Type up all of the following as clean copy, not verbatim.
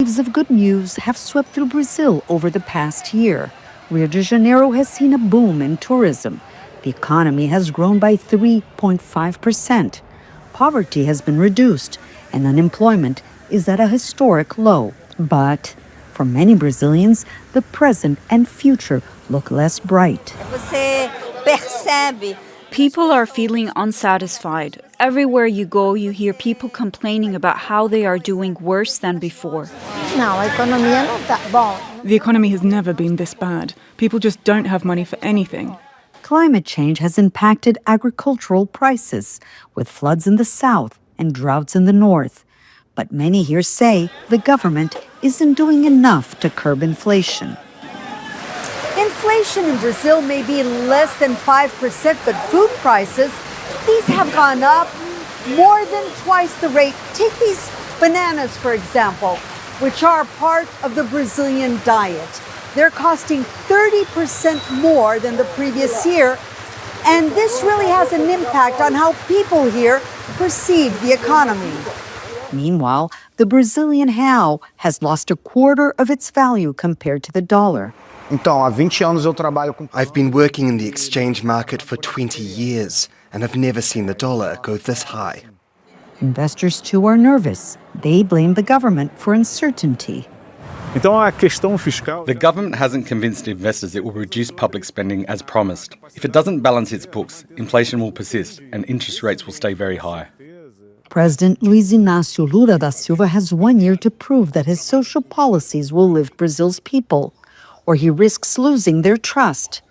waves of good news have swept through Brazil over the past year. Rio de Janeiro has seen a boom in tourism. The economy has grown by 3.5%. Poverty has been reduced, and unemployment is at a historic low. But for many Brazilians, the present and future look less bright. People are feeling unsatisfied. Everywhere you go, you hear people complaining about how they are doing worse than before. The economy has never been this bad. People just don't have money for anything. Climate change has impacted agricultural prices, with floods in the south and droughts in the north. But many here say the government isn't doing enough to curb inflation. Inflation in Brazil may be less than 5%, but food prices, these have gone up more than twice the rate. Take these bananas, for example, which are part of the Brazilian diet. They're costing 30% more than the previous year, and this really has an impact on how people here perceive the economy. Meanwhile, the Brazilian real has lost a quarter of its value compared to the dollar. I've been working in the exchange market for 20 years and have never seen the dollar go this high. Investors, too, are nervous. They blame the government for uncertainty. The government hasn't convinced investors it will reduce public spending as promised. If it doesn't balance its books, inflation will persist and interest rates will stay very high. President Luiz Inácio Lula da Silva has 1 year to prove that his social policies will lift Brazil's people, or he risks losing their trust.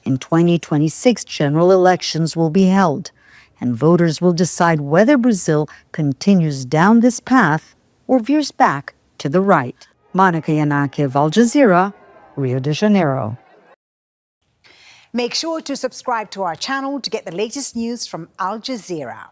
In 2026, general elections will be held, and voters will decide whether Brazil continues down this path or veers back to the right. Monica Yanakiew, Al Jazeera, Rio de Janeiro. Make sure to subscribe to our channel to get the latest news from Al Jazeera.